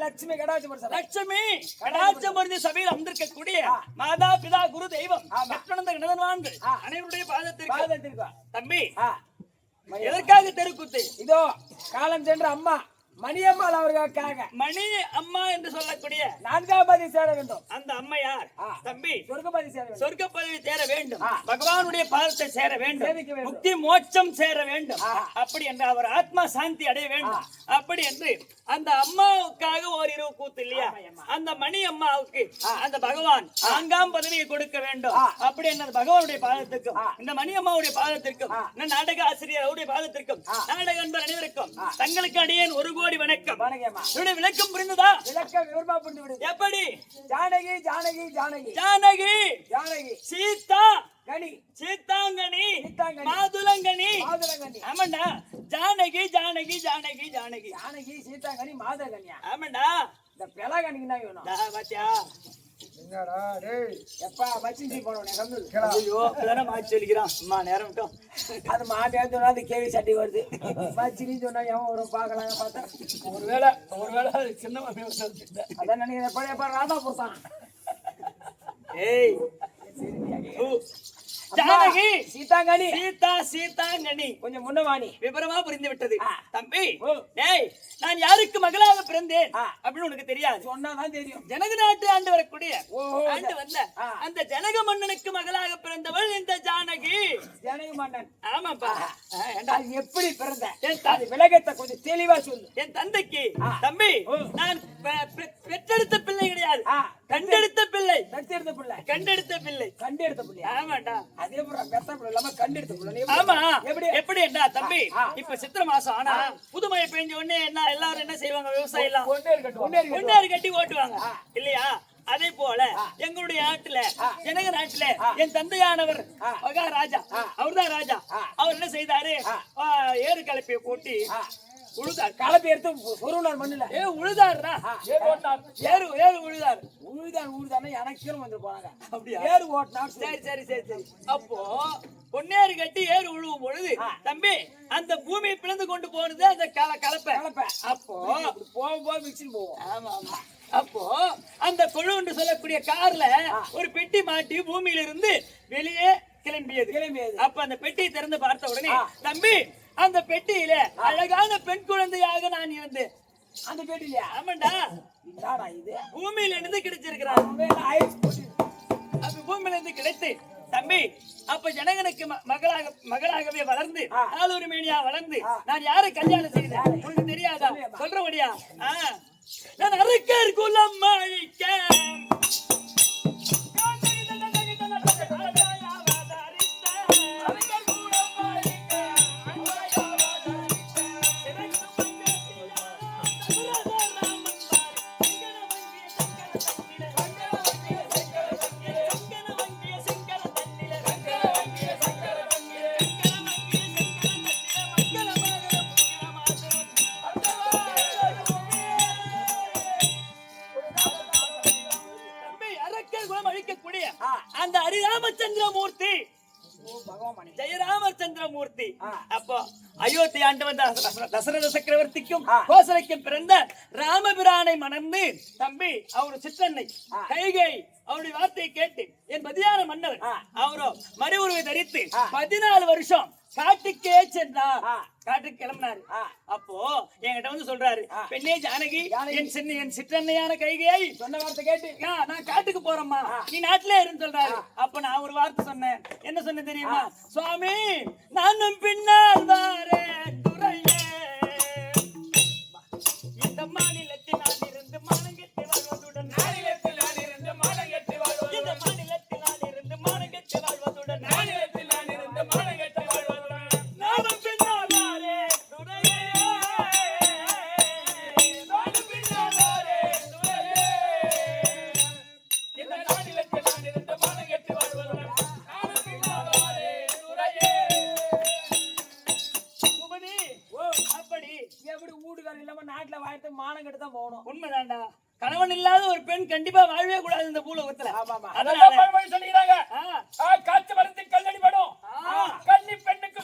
லட்சுமி கடாட்சம் லட்சுமி கடாட்சம் பொருந்திய சபையில் அமர்ந்திருக்கக்கூடிய மாதா பிதா குரு தெய்வம் பெற்றனந்த கணவன்மார்கள் அனைவருடைய பாதத்திற்கு தம்பி எதற்காக தெருக்கூத்து? இதோ காலம் சென்ற அம்மா மணியம்மாள் அவர்களுக்காக. மணி அம்மா என்று சொல்லக்கூடிய 4ஆம் பதவி சேர வேண்டும். அந்த அம்மையார் தம்பி சொர்க்கப்பதி சேர வேண்டும். சொர்க்க பதவி சேர வேண்டும், பகவானுடைய பாதத்தை சேர வேண்டும், முக்தி மோட்சம் சேர வேண்டும், அப்படி என்று அவர் ஆத்மா சாந்தி அடைய வேண்டும். அப்படி என்று அந்த அம்மாவுக்காக ஓரிரவு கூத்து இல்லையா? அந்த மணி அம்மாவுக்கு அந்த பகவான் 4ஆம் பதவியை கொடுக்க வேண்டும். அப்படி என்று பகவானுடைய பாதத்திற்கும் இந்த மணி அம்மாவுடைய பாதத்திற்கும் நாடக ஆசிரியர் அவருடைய பாதத்திற்கும் நாடக அன்பர் அனைவருக்கும் தங்களுக்கு அடியேன் 1 கோடி வணக்கம். என்னுடைய விளக்கம் புரிந்ததா? விளக்கம் விவரமா புரிந்து விடுது. எப்படி? ஜானகி ஜானகி ஜானகி ஜானகி ஜானகி சீதா கணி சீதாங்கனி மாதுளங்கனி மாதுளங்கனி. ஆமாண்டா, ஜானகி ஜானகி ஜானகி ஜானகி ஜானகி சீதாங்கனி மாதுளங்கனியா? ஆமாண்டா, இந்த பெலகனிக்கு தான் வேணும். பாத்தியா என்னடா டேய் எப்பா மச்சிஞ்சி போறவனே கம்மல். ஐயோ அப்பதானே மாச்சி சொல்லிக்கிறான். அம்மா நேரம் விட்டோம். அது மாட்டே சொன்னா அது கேவி சட்டி வருது. மச்சினி சொன்னா எவன் ஒரு பார்க்கலாங்க பார்த்தா ஒருவேளை சின்ன அதான் நினைக்கிறேன். பழைய பாரு ராதா போட்டான். ஏய் ஜானகி சீதாங்கனி சீதாங்கனி கொஞ்சம் முன்னவாணி விபரமா புரிந்து விட்டது. தம்பி டேய், நான் யாருக்கு மகளாக பிறந்தேன் அப்படின்னு உனக்கு தெரியாது. சொன்னாதான் தெரியும். ஜனக நாட்டு ஆண்டு வரக்கூடிய ஆண்டு வந்த அந்த ஜனக மன்னனுக்கு மகளாக பிறந்தவள் இந்த ஜானகி. ஜனக மன்னன்? ஆமாப்பா. அது எப்படி பிறந்த விலகத்தை கொஞ்சம் தெளிவா சொல்லு. என் தந்தைக்கு தம்பி நான் பெற்றெடுத்த பிள்ளை கிடையாது, கண்டெடுத்த பிள்ளை. பெற்றெடுத்த பிள்ளை? கண்டெடுத்த பிள்ளை. கண்டெடுத்த பிள்ளை? ஆமாண்டா. அதே போல பெத்த பிள்ளை இல்லாம கண்டெடுத்த பிள்ளை? ஆமா. எப்படி என்ன தம்பி? இப்ப சித்திரை மாசம் ஆனா புதுமழை பெஞ்ச உடனே என்ன எல்லாரும் என்ன செய்வாங்க? விவசாயம் எல்லாம் ஒன்னேறு கட்டி ஓட்டுவாங்க இல்லையா? அதே போல எங்களுடைய நாட்டுல ஜனக நாட்டுல என் தந்தையானவர் மகாராஜா, அவர்தான் ராஜா. அவர் என்ன செய்தாரு? ஏறு கலப்பைய போட்டி உழுதார். கலப்பை எடுத்து ஒருவனார் மண்ணுல உழுதாருடா. ஏறு உழுதார். உழுதாருன்னா எனக்கு வந்து போனாங்க. அப்படியா? ஏறு ஓட்டினார். சரி. அப்போ பொன்னேறு கட்டி ஏறு உழுவும் பொழுது தம்பி அந்த பூமியை பிளந்து கொண்டு போனது அந்த கலப்பை. அப்போ போகும்போது மிக்சின் போவோம். ஆமா. அப்போ அந்த கொழு என்று சொல்லக்கூடிய கார்ல ஒரு பெட்டி மாட்டி பூமியில இருந்து வெளியே கிளம்பியது. அப்ப அந்த பெட்டியை திறந்து பார்த்த உடனே தம்பி அந்த பெட்டியில அழகான பெண் குழந்தையாக நான் இருந்தேன். அந்த பெட்டியில? ஆமாண்டா. இது பூமியில இருந்து கிடைச்சிருக்கிறான். அப்ப பூமியில இருந்து கிடைத்து தம்பி அப்ப ஜனகனுக்கு மகளாகவே வளர்ந்து ஆளூர் மேனியா வளர்ந்து நான் யாரை கல்யாணம் செய்தேன் உனக்கு தெரியாதா? சொல்றபடியா? நான் அரக்கர் குலம் அழிக்க அந்த ஹரிராமச்சந்திரமூர்த்தி ஜெயராமச்சந்திரமூர்த்தி அப்போ அயோத்தி ஆண்டு வந்த தசரத சக்கரவர்த்திக்கும் கோசலைக்கும் பிறந்த ராமபிரானை மணந்து தம்பி அவர் சிற்றன்னை கைகை அவருடைய வார்த்தையை கேட்டு என் மதியான மன்னர் அவரோ மறு உருவை தரித்து 14 வருஷம் காட்டுக்கே சென்றார். காட்டுக்கு கிளம்பினாரு. அப்போ என்கிட்ட வந்து சொல்றாரு, பெண்ணே ஜானகி, என் சிற்றன்னையான கைகையை சொன்ன வார்த்தை கேட்டு நான் காட்டுக்கு போறேம்மா, நீ நாட்டிலே இருந்து சொல்றாரு. அப்ப நான் ஒரு வார்த்தை சொன்னேன். என்ன சொன்ன தெரியுமா? சுவாமி நானும் பின்னால் வாரே துறையே, இந்த மாநிலத்தில் நான் இருந்து மானங்கெட்டு வாழ்வதுடன் இந்த மாநிலத்தில் நான் இருந்து மானங்கெட்டு வாழ்வதுடன் நானும் பின்னால் வாரே துறையே, இந்த மாநிலத்தில் நான் இருந்து மானங்கெட்டு வாழ்வதுடன் அப்படி எப்படி வீடுகார இல்லாம நாட்டுல வாழ்த்து மானம் கெட்டு தான் போகணும். உண்மைதான்டா. கணவன் இல்லாத ஒரு பெண் கண்டிப்பா வாழவே கூடாது இந்த பூலோகத்துல. சொல்லிக்கிறாங்க. காட்சி மரத்தில் கல்லடி படும், கன்னி பெண்ணுக்கு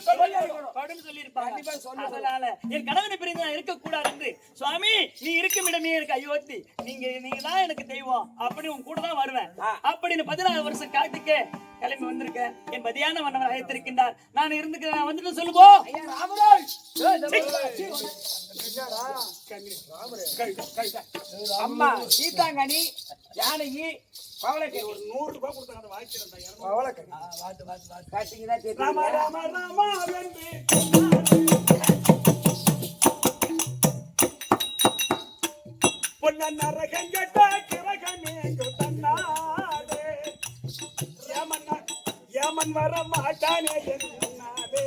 படுன்னு சொல்லியிருப்பாங்க. அதனால என் கணவனை பிரிந்து நான் இருக்கக்கூடாது என்று சுவாமி நீ இருக்கும் இடமே எனக்கு அயோத்தி, நீங்க தான் எனக்கு தெய்வம், அப்படி உன் கூட தான் வருவேன் அப்படின்னு 14 வருஷம் காட்டுக்கு கிளம்பி வந்திருக்கேன். என் மதியான மன்னவர் அழைத்திருக்கின்றார். நான் இருந்துக்கிறேன், வந்துட்டு சொல்லுவோம். அம்மா சீதாங்கனி ஜானகி பவளக்கனி ஒரு 100 ரூபாய் கொடுத்தாங்க வாங்கிக்கிறேன். பவளக்கனி காட்டிங்கன்னா ராமா ராமா ராமா வென்று பொன்ன நரகங்கட்ட கிரகமே தன்னாலே யமன் வர மாட்டானே என் முன்னாலே,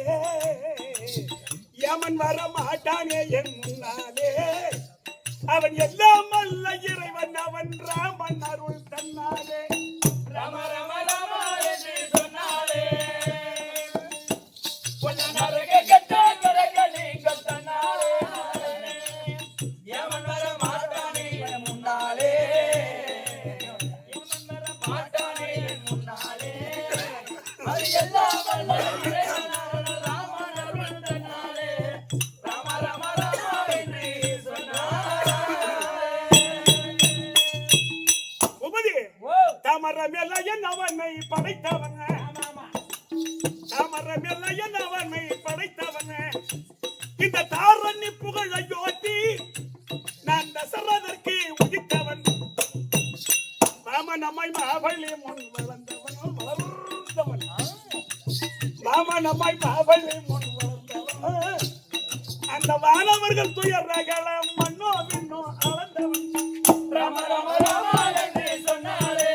யமன் வர மாட்டானே என் முன்னாலே, அவன் எல்லாம் அல்ல இறைவன், அவன் ராமன் அருள் தன்னாலே. ராம ராம ராம என்று சொன்னாலே பொன்ன நரக கட்ட கிரகமே தன்னாலே, யமன் வர மாட்டானே என் முன்னாலே, யமன் வர மாட்டானே என் முன்னாலே, அது எல்லாம் வல்ல இறைவனான ராமன் அருள் தன்னாலே. ராம ராம ராம என்று சொன்னாலே. உபதி தாமரமெல்லையன் அவனை படைத்தவன், தாமரமெல்லையன் அவனை படைத்தவன், இந்த தாரணி புகழ யோட்டி நான் தசரதற்கு உதித்தவன், ராமனம்மை மாவழி முன் வளர்ந்தவன் வளர்ந்தவன், ராமனம்மை மாவழி முன் வளர்ந்தவன், அந்த வானவர்கள் துயரகள மண்ணோ விண்ணோ அளந்தவன். ராம ராம ராம என்று சொன்னாலே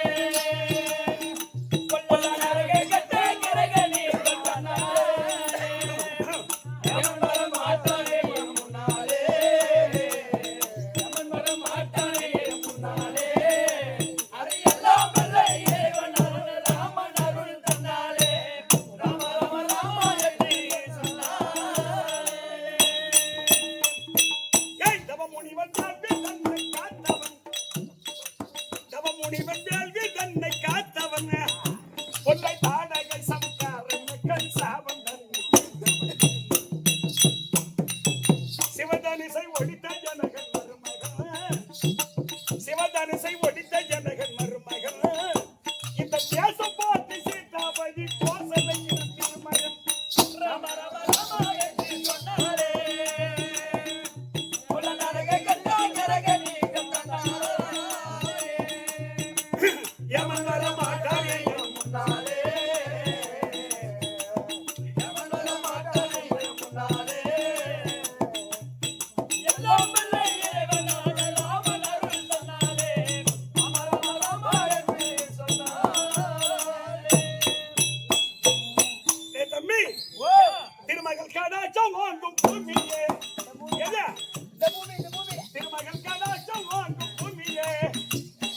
பொன்ன நரக கட்ட கிரகமே தன்னாலே, யமன் வர மாட்டானே என் முன்னாலே, யமன் வர மாட்டானே என் முன்னாலே, அது எல்லாம் வல்ல இறைவனான ராமன் அருள் தன்னாலே. ராம ராம ராம என்று சொன்னாலே. ஏய் தவமுனிவன் வாழ்வி தன்னை காத்தவன், தவமுனிவன் வாழ்வி தன்னை காத்தவன், பொன்னை தாடகை சம்காரன் கண் சாவந்தன், சிவதனிசை ஒடித்த ஜனகன் மருமகன், சிவதனிசை ஒடித்த ஜனகன் மருமகன், இந்த தேசம் பார்த்து சீதாபதி கோசலை திருமகன். ராம ராம ராம என்று சொன்னாலே பொன்ன நரக கட்ட கிரகமே தன்னாலே, யமன் வர மாட்டானே என் முன்னாலே, யமன் வர மாட்டானே என் முன்னாலே, எல்லாம் வல்ல இறைவனான ராமன் அருள் தன்னாலே. ராம ராம ராம என்று சொன்னாலே. ஏய் தம்பி, திருமகள் கடாச்சம் வாங்கும் பூமியே, எது? திருமகள் கடாச்சம் வாங்கும் பூமியே,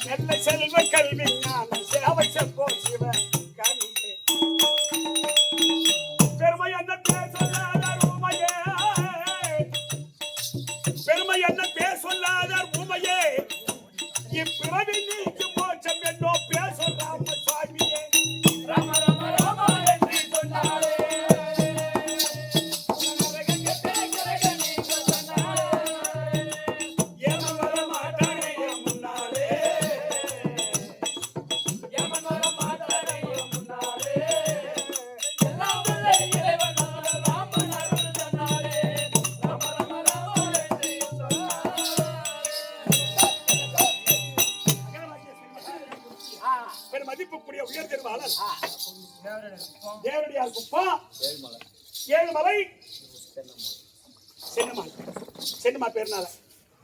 நல்ல செல்வ கல்வி ஞான சேவை செப்போ சிவ கவியே, பெருமை என்ன பேர் சொல்லாத ஊமையே, பெருமை என்ன பேர் சொல்லாத ஊமையே, இப்பிறவி நீக்கு மோட்சம் என்னோ பேச ராம சுவாமியே. ராம ராம ராம என்று சொன்னாலே நரக கட்ட கிரகமே தன்னாலே, யமன் வர மாட்டானே என் முன்னாலே, யமன் வர மாட்டானே என் முன்னாலே, எல்லாம் வல்ல இறைவனான ராமன் அருள் தன்னாலே. ராம ராம ராம என்று சொன்னாலே. பெரும் மதிப்புக்குரிய உயர் திருவாளர் தேவடியார் குப்பா ஏழுமலை சென்னம்மா பேர்னால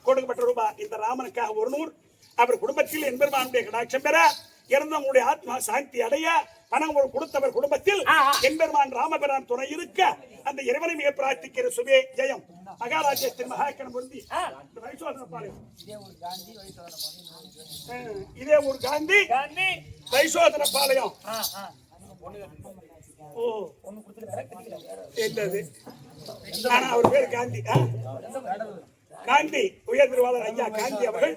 கொடுக்கப்பட்ட ரூபாய் இந்த ராமனுக்காக 100, அவர் குடும்பத்தில் என்பெருமானுடைய கடாட்சம் பெற இறந்தவங்களுடைய ஆத்மா சாந்தி அடைய பணம் கொடுத்தவர் குடும்பத்தில் என்பெருமான் ராமபிரான் துணை இருக்க அந்த இறைவனை மிக பிரார்த்திக்கிற சுபே ஜெயம் மகாராஜ்யத்தின் மகாக்கணம் பொருந்தி வைசோதனப்பாளையம் இதே ஊர் காந்தி காந்தி வைசோதனப்பாளையம். ஓ என்னது? ஆனா அவர் பேர் காந்தி. காந்தி உயர் திருவாளர் ஐயா காந்தி அவர்கள்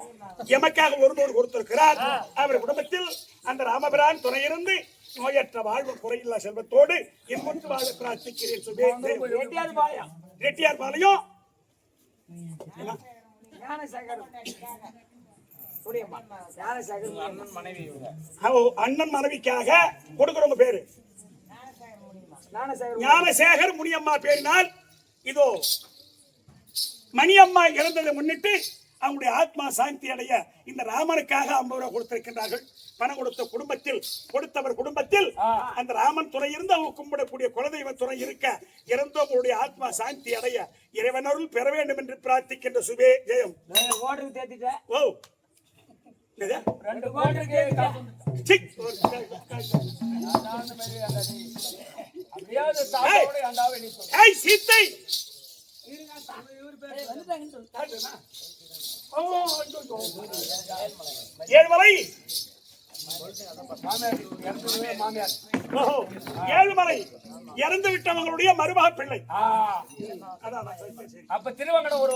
எமக்காக ஒரு நூறு கொடுத்திருக்கிறார். அவர் குடும்பத்தில் அந்த ராமபிரான் துணை இருந்து நோயற்ற வாழ்வு குறையில்லா செல்வத்தோடு இன்புற்று வாழ பிரார்த்திக்கிறேன். சுபே ரெட்டியார் பாளையம் அண்ணன் மனைவிக்காக கொடுக்கிறவங்க பேரு ஞானசேகர் முனியம்மா பேரினால் இதோ மணியம்மா இறந்ததை முன்னிட்டு அவங்களுடைய ஆத்மா சாந்தி அடைய இந்த ராமனுக்காக 50 ரூபாய் கொடுத்திருக்கின்றார்கள். பணம் கொடுத்த குடும்பத்தில் கொடுத்தவர் குடும்பத்தில் அந்த ராமன் துணை இருந்து அவங்க கும்பிடக்கூடிய குலதெய்வ துணை இருக்க இறந்தவங்களுடைய ஆத்மா சாந்தி அடைய இறைவனருள் பெற வேண்டும் என்று பிரார்த்திக்கின்ற சுபே ஜெயம். ஓ 2 கோடி சீத்தை ஏழுமலை ஏழுமலை இறந்து விட்டவங்களுடைய மருமக பிள்ளை. அப்ப திருவங்கடம் ஒரு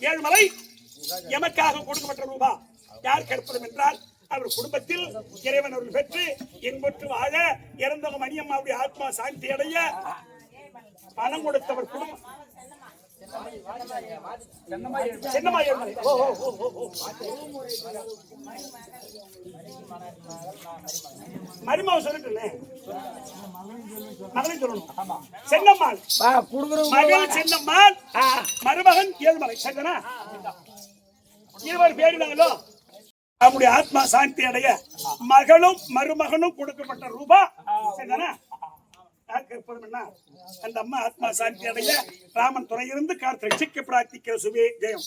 ஏழுமலை எமக்காக கொடுக்கப்பட்ட ரூபா யார் கற்பதும் என்றால் அவர் குடும்பத்தில் இறைவன் அவர்கள் பெற்று இன்புற்று வாழ இறந்தவங்க மணியம்மாவுடைய ஆத்மா சாந்தி அடைய பணம் கொடுத்தவர் குடும்பம் மருமாவை சொல்லிட்டு மகளையும் சொல்லணும். சென்னம்மாள் மகள் சென்னம்மாள் மருமகன் ஏழுமலை சரிதானா? இருவர் பேரினாங்களோ அவருடைய ஆத்மா சாந்தி அடைய மகளும் மருமகனும் கொடுக்கப்பட்ட ரூபா சரிதானா? அந்த அம்மா ஆத்மா சாந்தி அடைய ராமன் துணை இருந்து காத்து ரட்சிக்க பிரார்த்திக்கிற சுபே ஜெயம்.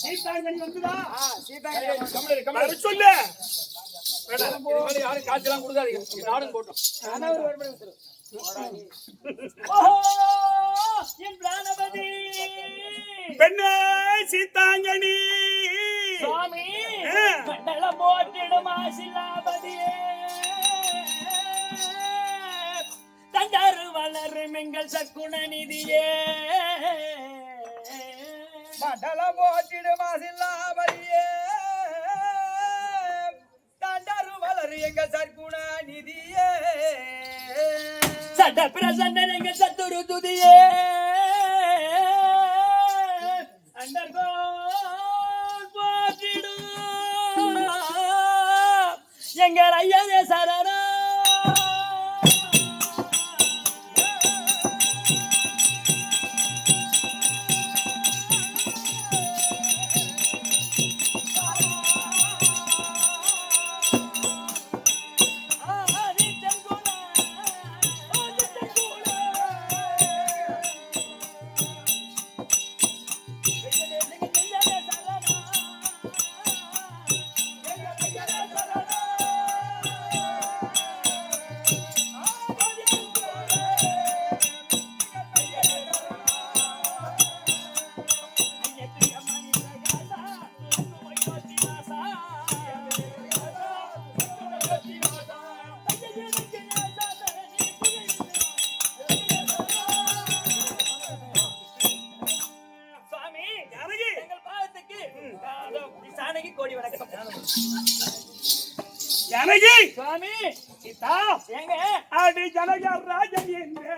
சீதாங்கனி வந்துதா? சொல்லு யாரும் காய்ச்சலாம் கொடுக்காதீங்க, நாடும் போட்டோம். பெண்ணே சீதாங்கனி சுவாமி மண்டலம் போட்டிடும் ஆசிலாபதியே தண்டரு வளரும் எங்கள் சக்குண நிதியே மண்டலம் போட்டிடும் ஆசிலாபதியே தண்டரு வளரும் எங்கள் சற்குண நிதியே சட்ட பிரசன்ன எங்கள் சத்துரு துதியே அண்டர்கோ எங்கள் ஐயரே சரணா ஜனகி சுவாமி சீதா ஏங்க அடி ஜனக ராஜன் என்று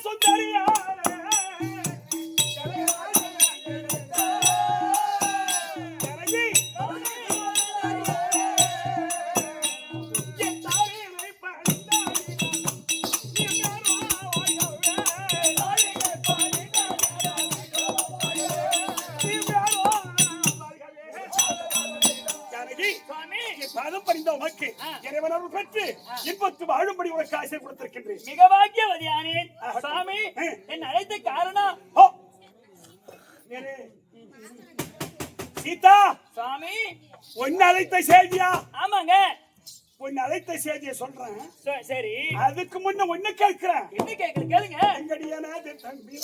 சுந்தரியா இறைவனருள் பெற்று இன்பத்து வாழும்படி உனக்கு ஆசை கொடுத்திருக்கின்றேன். மிக பாக்கியவதியானேன். சுவாமி, என் அழைத்த காரணம் சீதா, சுவாமி உன்னை அழைத்த செய்தியா? ஆமாங்க. உன்னை அழைத்த செய்தியை சொல்றேன். சரி, அதுக்கு முன்ன ஒண்ணு கேட்கிறேன். என்ன கேக்குறது கேளுங்க. எங்கடியானாது தம்பி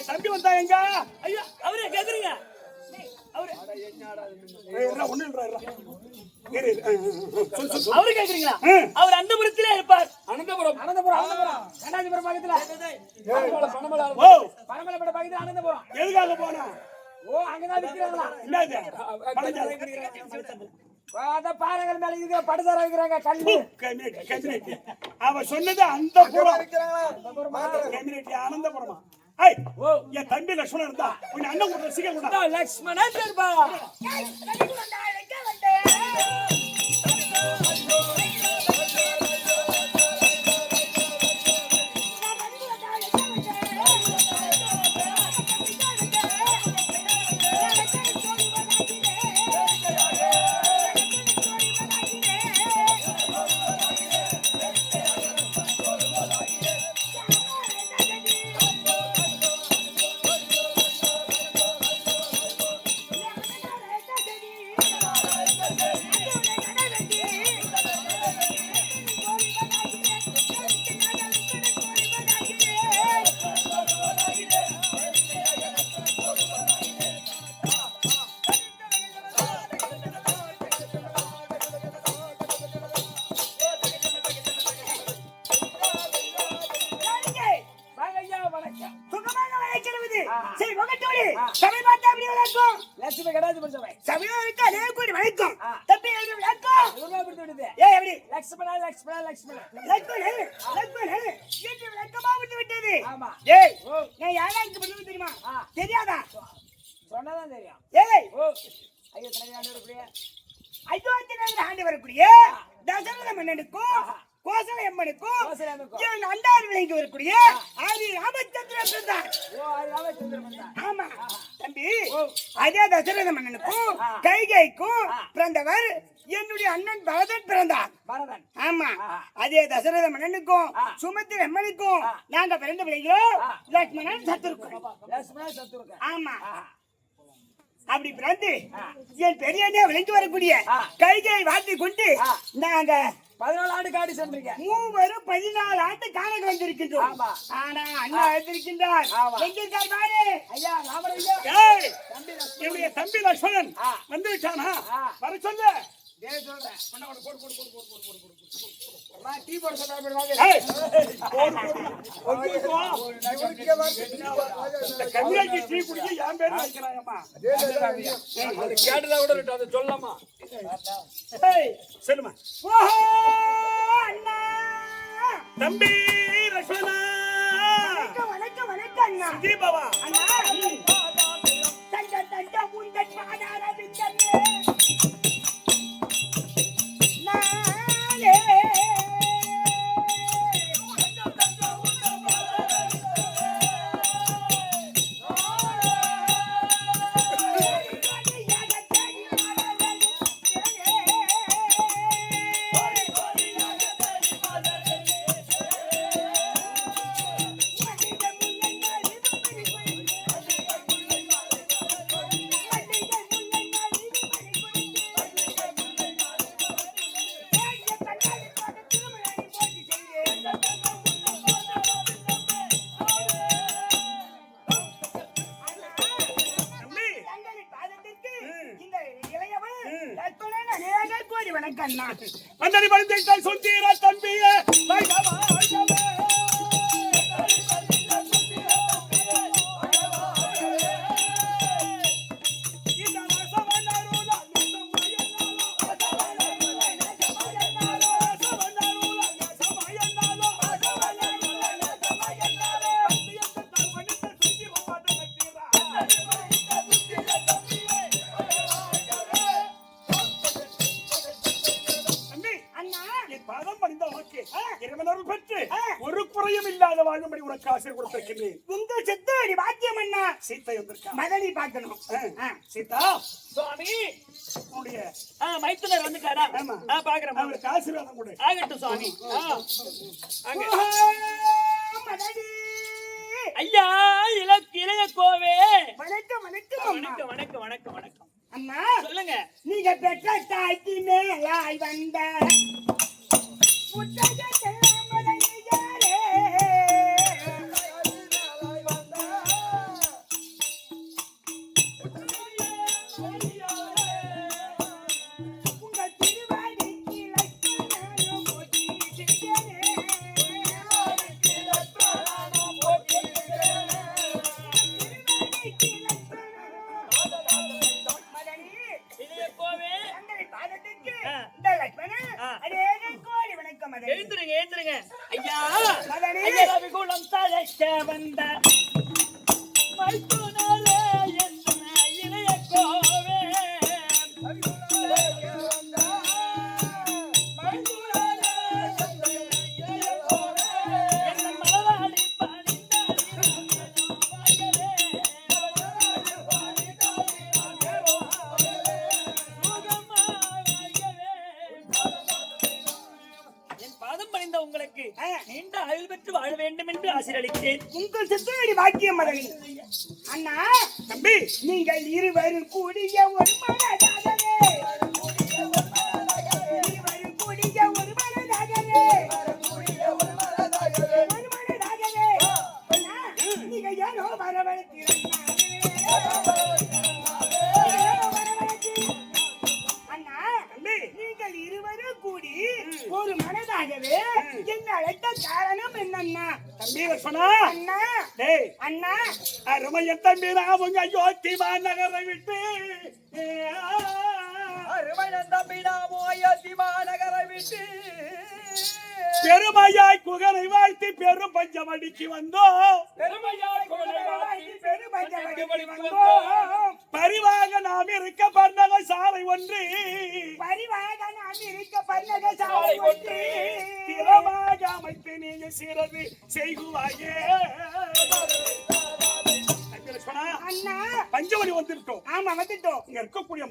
தம்பி வந்தா எங்க? ஐயா, அவரே கேக்குறீங்க. அவரு கேக்குறீங்களா? அவர் அந்தபுரத்திலே இருப்பார். அனந்தபுரம் கண்ணாதிபுரம் பக்கத்துல பரமலப்பட பக்கத்துல அனந்தபுரம். எதுக்காக போனா? ஓ, அங்கதான் விக்கிறாங்களா? பாறைகள் மேல இருக்கு, படுதார வைக்கிறாங்க கல்லு. அவ சொன்னது அந்த அனந்தபுரமா? என் தம்பி லட்சுமணன் இருந்தா உன் அண்ணன் கூட ரசிக்க லட்சுமணன் இருப்பா. லட்சுமி கடாதி பரிசவை சபையோருக்கு அதே கூடி வணக்கம். தம்பி எழுதி வணக்கம். லட்சுமணா லட்சுமணா லட்சுமணா லட்சுமணன் வீட்டு விளக்கமா விட்டு விட்டது. ஆமா. ஏய், நான் யாராருக்கு பண்ணுவது தெரியுமா? தெரியாதா? சொன்னதான் தெரியும். ஏய், ஐயோ தலையாண்டவருக்குரிய அயோத்தியில் ஆண்டு வரக்கூடிய தசரத மன்னனுக்கும் கோசல அம்மனுக்கும் என் அண்டார் விளங்கி வரக்கூடிய ஆதி ராமச்சந்திரன் பிறந்தார். ஆமா தம்பி, அதே தசரத மன்னனுக்கும் கைகைக்கும் பிறந்தவர் என்னுடைய அண்ணன் பரதன் பிறந்தார். ஆமா, அதே தசரத மன்னனுக்கும் சுமத்திர அம்மனுக்கும் நாங்க பிறந்த விளைகிறோம் லட்சுமணன் சத்துருக்கோம். ஆமா, அப்படி பிறந்து என் பெரியனே விளைந்து வரக்கூடிய கைகளை வாழ்த்தி கொண்டு நாங்க 14 ஆண்டு காடு சென்றீங்க. மூவரும் 14 ஆண்டு காண வந்திருக்கின்றோம். ஆனா அண்ணா எழுந்திருக்கின்றார். எங்க இருக்கார் பாரு ஐயா ராமரையா. என்னுடைய தம்பி லட்சுமணன் வந்துட்டானா? வர சொல்லு. டீ போட சொல்றாங்க. கம்மியாக்கி டீ குடிக்க என் பேரு வைக்கிறாயம்மா. கேட்டதா கூட அதை சொல்லலாமா? சொல்லுமா. தம்பி லட்சுமணா, வணக்கம் வணக்கம் அண்ணா. தீபாவா அண்ணா தண்ட தண்ட முந்தன் மாதார விட்டனே வந்தடி படுத்த சொந்தீர தம்பியே பாதம் பணிந்த உனக்கு இறைவனருள் பெற்று ஒரு குறையும் இல்லாத வாழும்படி உனக்கு ஆசீர் கொடுத்திருக்கின்றேன். உங்க செத்தடி பாக்கியம் என்ன? சீத்தை வந்திருக்கா. மதனி பார்க்கணும். சீதா சுவாமி உன்னுடைய மைத்துனர் வந்துட்டாரா? ஆமா. பாக்குறேன். அவருக்கு ஆசீர்வாதம் கொடு. ஆகட்டும் சுவாமி. மதனி ஐயா இளைய கோவே. வணக்கம் வணக்கம் வணக்கம் வணக்கம் வணக்கம் வணக்கம். அம்மா சொல்லுங்க. நீங்க பெற்ற தாய்க்கு மேலாய் வந்த புத்தகத்தை மதனியாரே. உங்க திருவாடிக்கு லட்சணம் போட்டிருக்கிறேன். எழுந்துருங்க எழுந்துருங்க. ஐயா மதனி. ஐயா ரவிகுலம் தழைக்க வந்த மைத்துனரே என்ன இளைய கோவே. என்ன மலராடி உங்களுக்கு நீண்ட ஆயுள் பெற்று வாழ வேண்டும் என்று ஆசீர்வதித்தேன். உங்கள் சித்தடி பாக்கியம் மதனி. அண்ணா தம்பி நீங்கள் இருவரும் கூடிய ஒரு மனதாகவே. இருவரும் கூடிய ஒரு மனதாகவே. ஒரு மனதாகவே. அண்ணா நீங்க ஏனோ வரவழைத்தீர்கள். அண்ணா நீங்கள் இருவரும் கூடி ஒரு மனதாகவே என்ன அழைத்த காரணம் என்னன்னா? தம்பி லட்சுமணா. அண்ணா டேய் அண்ணா அருமையன் தம்பி அவங்க யோத்திமா நகரை விட்டு அருமையன் தம்பி நாமோ யோத்திமா நகரை விட்டு பெருமையாய் குகனை வாழ்த்தி பெரும் பஞ்சமடிக்கு வந்தோம். பெருமையாய் பரிவாக நாம் இருக்க பர்ணக சாலை ஒன்று. பரிவாக நாம் இருக்க பர்ணக சாலை ஒன்று. திறமாக அமைத்து நீங்க சிறகு செய்குவாயே. அண்ணா பஞ்சமணி வந்துட்டோம். ஆமா வந்துட்டோம். இங்க இருக்கக்கூடிய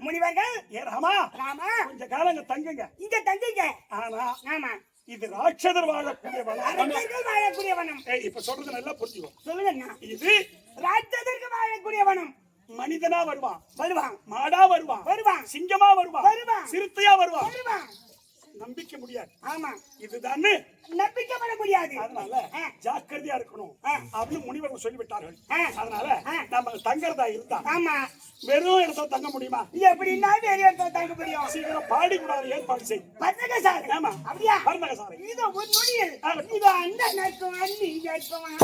முனிவர்கள் ஏ ராமா ராமா கொஞ்ச காலங்க தங்குங்க. இங்க தங்குங்க. ஆனா ஆமா இது ராட்சதர் வாழக்கூடிய வனம். ராட்சதர்கள் வாழக்கூடிய வனம். இப்ப சொல்றது நல்லா புரிஞ்சுக்கோ. சொல்லுங்க. இது ராட்சதர்கள் வாழக்கூடிய வனம். மனிதனா வருவான், வருவான். மாடா வருவான், வருவான். சிங்கமா வருவான், வருவான். சிறுத்தையா வருவான். வருவான். நம்பிக்க முடியாது. ஆமா இதுதான் நம்பிக்கப்பட முடியாது. அதனால ஜாக்கிரதையா இருக்கணும் அப்படின்னு முனிவர்கள் சொல்லிவிட்டார்கள். அதனால நம்ம தங்கறதா இருந்தா ஆமா வெறும் இடத்துல தங்க முடியுமா? எப்படின்னா வேற இடத்துல தங்க முடியும். சீக்கிரம் பாடி கூட ஏற்பாடு செய். பர்ணக சாலை. ஆமா அப்படியா? பர்ணக சாலை. இது ஒரு நொடியில் இது அந்த நட்பம் அண்ணி கேட்பவன்.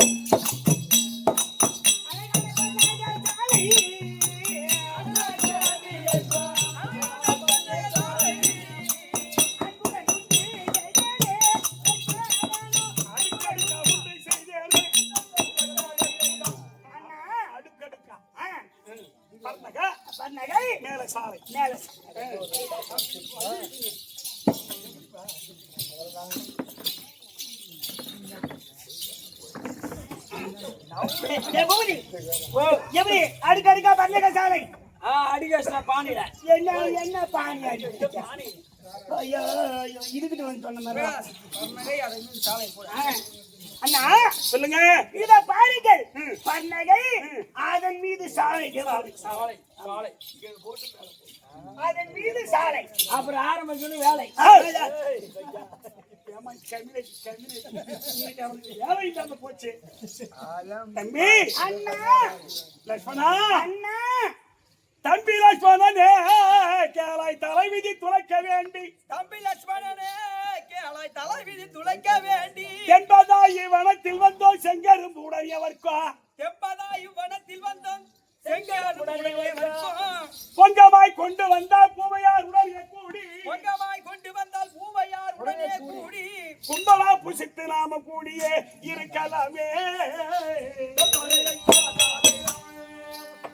மேல சாலை மேல எப்படி அடுக்கடுக்கா பர்ணக சாலை. அடிகேஷனா பாண்டில என்ன என்ன பாணி அடிக்க ஐயோ இதுக்கிட்ட வந்து சொன்ன மாதிரி சாலை போட. அண்ணா சொல்லுங்க. இத பாருங்கள். பர்ணகை அதன் மீது சாலை. சாலை சாலை அதன் மீது சாலை. அப்புறம் ஆரம்பிக்கணும் வேலை. போச்சு தம்பி. அண்ணா லட்சுமணா. அண்ணா தம்பி லட்சுமணனே கேளாய் தலைவிதி துளைக்க வேண்டி. தம்பி லட்சுமணனே கேளாய் தலைவிதி துளைக்க வேண்டி. என்பதாய் வனத்தில் வந்தோம் செங்கரும் உடையவர்க்கா. என்பதாய் வனத்தில் வந்தோம் செங்கரும் உடையவர்க்கா. பொங்கமாய் கொண்டு வந்தால் பூவையார் உடனே கூடி. பொங்கமாய் கொண்டு வந்தால் பூவையார் உடனே கூடி. கும்பலா புசித்து நாம கூடியே இருக்கலாமே.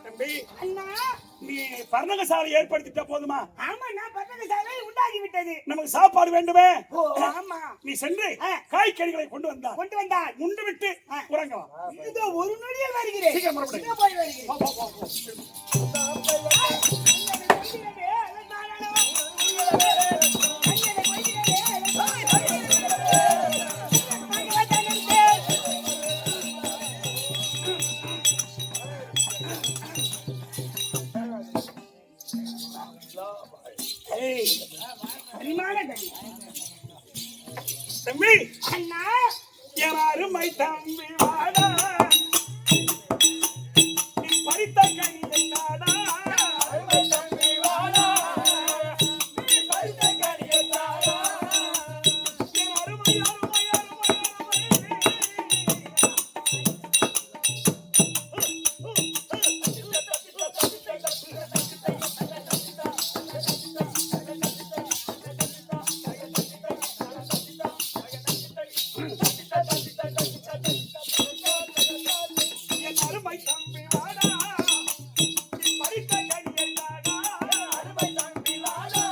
தம்பி அண்ணா நீ பர்ணகசாலை ஏற்படுத்திட்ட போதுமா? ஆமா, நான் பட்டணசாலை உண்டாகி விட்டது. நமக்கு சாப்பாடு வேண்டுமே. ஓ, ஆமா. நீ சென்று காய்கறிகளை கொண்டு வந்தார் முண்டு விட்டு உறங்கலாம். இதோ ஒரு நொடியில் வருகிறேன். சீக்கிரம் புறப்படு. இதோ போய் வருகிறேன். போ, போ, போ, போ. ஏய், அருமையான கனி. தம்பி, அண்ணா, என் அருமை தம்பி வாடா, நீ பறித்த கனியை தாடா. அருமை தம்பி வாடா, நீ பறித்த கனியை தாடா. என் அருமை, அருமை, அருமை, என் அருமை தம்பி வாடா, நீ பறித்த கனியை தாடா. அருமை தம்பி வாடா,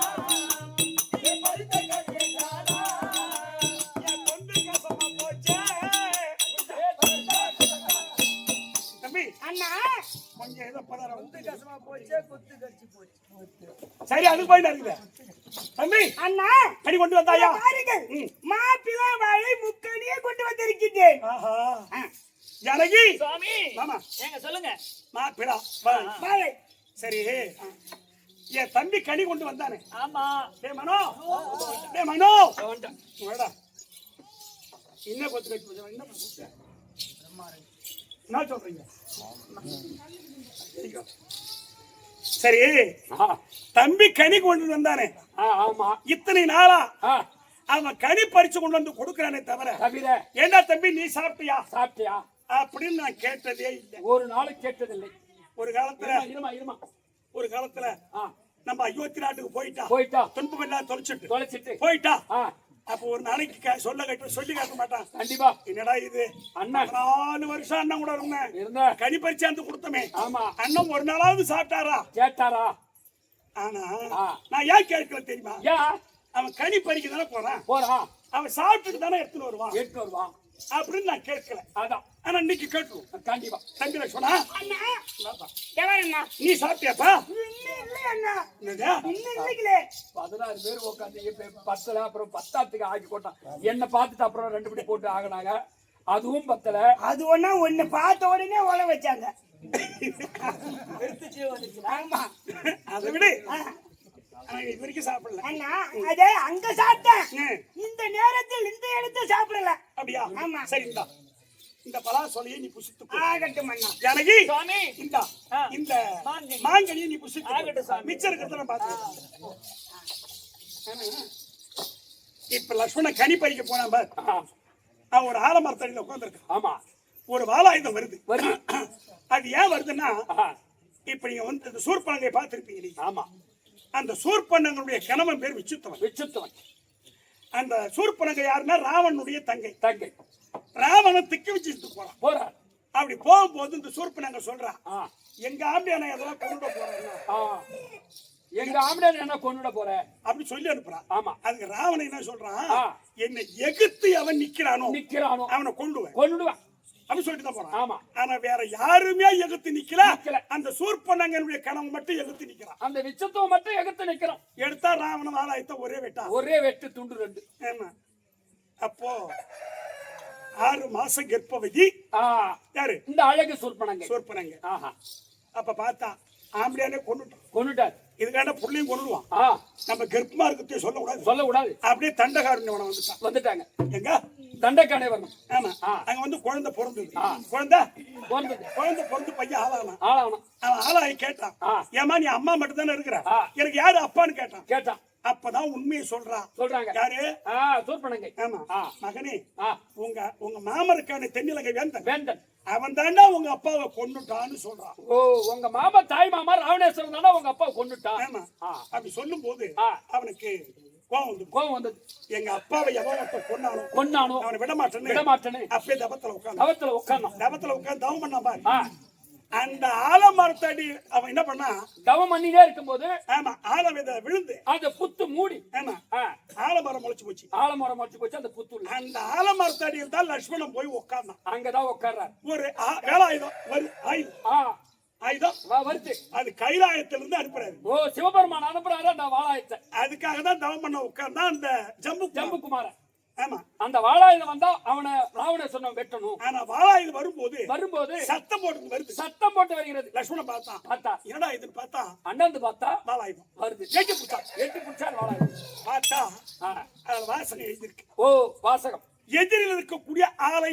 நீ பறித்த கனியை தாடா. என் தொண்டு கசமா போச்சே. தம்பி, அண்ணா, கொஞ்சம் ஏதோ பதற வந்து கசமா போச்சே, குத்து கடிச்சு போச்சு. சரி, அதுக்கு போயிட்டு இருக்குது. தம்பி, அண்ணா, கனி கொண்டு வந்தாயா? பாருங்கள், மாப்பிளா வாழை முக்கணியே கொண்டு வந்திருக்கின்றேன். ஆஹா. ஜானகி, சுவாமி மாமா, ஏங்க சொல்லுங்க. மாப்பிளா வாழை. சரி, என் தம்பி கனி கொண்டு வந்தானே. ஆமா, டேய் மனோ, டேய் மனோ, வந்துட்டேன். வாடா. என்ன கொத்து கட்டி போச்சு? என்ன பண்ண? என்ன சொல்றீங்க? சரி, தம்பி கனி கொண்டு வந்தானே. ஆமா, இத்தனை நாளா அவன் கனி பறிச்சு கொண்டு வந்து கொடுக்கறானே தவிர, ஏண்டா தம்பி நீ சாப்பிட்டியா சாப்பிட்டியா அப்படின்னு நான் கேட்டதே இல்லை. ஒரு நாள் கேட்டதில்லை. ஒரு காலத்துல இருமா ஒரு காலத்துல நம்ம அயோத்தி நாட்டுக்கு போயிட்டா துன்பம் எல்லாம் தொலைச்சிட்டு போயிட்டா. அப்ப ஒரு நாளைக்கு சொல்லி கேட்க மாட்டான். கண்டிப்பா. என்னடா இது அண்ணன் 4 வருஷம் அண்ணன் கூட இருந்தேன், கனி பறிச்சாந்து கொடுத்தமே. ஆமா, அண்ணன் ஒரு நாளாவது சாப்பிட்டாரா? கேட்டாரா? ஆனா நான் ஏன் கேட்கல தெரியுமா? அவன் கனி பறிக்க தானே போறான், அவன் சாப்பிட்டுட்டு தானே எடுத்துட்டு வருவான் அப்படின்னு நான் கேட்கல. அதான், ஆனா இன்னைக்கு கேட்டுருவோம் கண்டிப்பா. தம்பி லட்சுமணா, நீ சாப்பிட்டியாப்பா? 16 பேர் உட்காந்து 10 அப்புறம் 10 ஆக்கி போட்டான். என்ன பார்த்துட்டு அப்புறம் 2 படி போட்டு ஆகினாங்க. அதுவும் பத்தல. அது ஒண்ணு பார்த்த உடனே ஓல வச்சாங்க. ஆமா, அதை விடு. இது வரைக்கும் சாப்பிடல அண்ணா. அதே அங்க சாப்பிட்டேன், இந்த நேரத்தில் இந்த இடத்தில் சாப்பிடல. அப்படியா? ஆமா. சரி, இந்த பலா சொல்லியே நீ புசித்து ஆகட்டும் அண்ணா. ஜானகி, சுவாமி, இந்த மாங்கனியை நீ புசித்து மிச்சம் இருக்கிறத நான் பார்த்து. இப்ப லட்சுமண கனி பறிக்க போனா பார், அவன் ஒரு ஆலமரத்தடியில உட்கார்ந்துருக்கான். ஆமா, ஒரு வாலாயுதம் வருது. அது ஏன் வருதுன்னா, இப்ப நீங்க வந்து சூர்பனங்கை பார்த்திருப்பீங்க நீங்க. ஆமா, அந்த சூர்பனங்களுடைய கணவன் பேர் விச்சுத்தவன். அந்த சூர்பனங்கை யாருன்னா ராவனுடைய தங்கை. ராவணன் திக்கி வச்சுட்டு போறான். அப்படி போகும்போது இந்த சூர்பனங்க சொல்றான், எங்க ஆம்பியான அதெல்லாம் கொண்டு போறேன், எங்க ஆம்பியான என்ன கொண்டுட போற அப்படி சொல்லி அனுப்புறான். ஆமா, அதுக்கு ராவணன் என்ன சொல்றான், என்னை எகுத்து அவன் நிக்கிறானோ அவனை கொண்டுடுவேன் அப்படி சொல்லிட்டு தான் போறான். ஆமா, ஆனா வேற யாருமே எகுத்து நிக்கல. அந்த சூர்பனங்களுடைய கணவன் மட்டும் எகுத்து நிக்கிறான். அந்த விச்சத்துவம் மட்டும் எகுத்து நிக்கிறான். எடுத்தா ராவணன் வாழாயத்தை ஒரே வெட்டு துண்டு 2. ஆமா. அப்போ 6 மாசம் கர்ப்பவதி யாரு? இந்த அழகு சூர்பனங்க. அப்ப பார்த்தா ஆம்பளையானே கொண்டுட்டார். இதுக்கான புள்ளையும் கொண்டுடுவான். நம்ம கர்ப்பமா இருக்கிறது சொல்லக்கூடாது. அப்படியே தண்டகாரன் வந்துட்டாங்க. எங்க தண்டக்கானே வரணும். ஆமா, அங்க வந்து குழந்தை பிறந்தது. குழந்தை பிறந்து பையன் ஆளானா. அவன் ஆளாகி கேட்டான், ஏமா நீ அம்மா மட்டும் தானே இருக்கிற, எனக்கு யாரு அப்பான்னு கேட்டான். அப்பதான் உண்மையை சொல்றாங்க. யாரு? சூர்பனங்கை. ஆமா, மகனே, உங்க மாமருக்கான தென்னிலங்கை வேந்தன் அவன் தாண்டா உங்க அப்பாவை கொன்னுட்டான்னு சொல்றான். ஓ, உங்க மாமா தாய் மாமா ராவணேஸ்வரன் தாண்டா உங்க அப்பாவை கொன்னுட்டான். ஆமா, அப்படி சொல்லும் போது அவனுக்கு கோவம் வந்தது. எங்க அப்பாவை எவன் கொன்னானோ அவனை விட மாட்டேன்னு அப்பே தவத்துல உட்கார்ந்து தவம் பண்ணா பாரு. அந்த ஆலமரத்தடி அவன் என்ன பண்ணா, தவம் பண்ணிட்டே இருக்கும்போது ஆமா, ஆலவித விழுந்து அந்த புத்து மூடி, ஆமா, ஆலமரம் முளைச்சு போச்சு. ஆலமரம் முடிச்சு போச்சு. அந்த புத்து அந்த ஆலமரத்தடியில் தான் லட்சுமணன் போய் உட்கார்ந்தான். அங்கதான் உட்கார்றாரு. ஒரு வேலாயுதம் ஆயுதம் வருது. அது கைலாயத்திலிருந்து அனுப்புறாரு. ஓ, சிவபெருமான் அனுப்புறாரு அந்த வாளாயத்தை. அதுக்காக தான் தவம் பண்ண உட்கார்ந்தா அந்த ஜம்புகுமாரன். ஆமா, அந்த வாளாயுதம் வந்தா அவனை ராவண சொன்ன வெட்டணும். ஆனா வாளாயுதம் வரும்போது சத்தம் போட்டு வருகிறது. லட்சுமணன் பார்த்தா என்னடா இதுன்னு பார்த்தா, அண்ணாந்து பார்த்தா வாளாயுதம் வருது. எட்டி பிடிச்சார் வாளாயுதம். பார்த்தா அதுல வாசனை எழுதிருக்கு. ஓ, வாசகம். எதிரில் இருக்கக்கூடிய ஆளை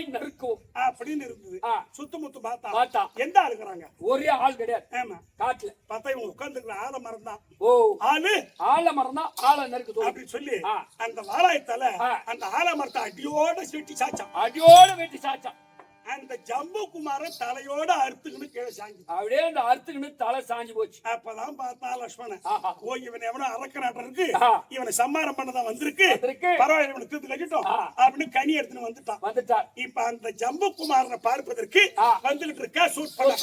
நறுக்கவும், அப்படின்னு இருந்தது. சுத்தமுத்து பார்த்தா எந்த ஆளுங்கிறாங்க, ஒரே ஆள் கிடையாது. ஆமா, காட்டுல பார்த்தா இவங்க உட்கார்ந்துருக்கிற ஆலமரம் தான். ஓ, ஆலமரம் தான் ஆளை நறுக்குது அப்படின்னு சொல்லி அந்த வாளாயத்தால அந்த ஆலமரத்தை அடியோட வெட்டி சாச்சான். அந்த ஜம்புகுமாரன் தலையோட அறுத்துக்கிட்டு கீழே சாஞ்சி, அப்படியே அந்த அறுத்துக்கிட்டு தலை சாஞ்சி போச்சு. அப்பதான் பார்த்தா லட்சுமணன், ஓ இவன் எவனோ அரக்கனாட்டம் இருக்கு, இவனை சம்மாரம் பண்ணதான் வந்திருக்கு, பரவாயில்ல இவனை தீர்த்து கட்டிட்டோம் அப்படின்னு கனி எடுத்துன்னு வந்துட்டான். வந்துட்டான். இப்ப அந்த ஜம்புகுமாரனை பார்ப்பதற்கு வந்துகிட்டு இருக்க சூட் பண்ண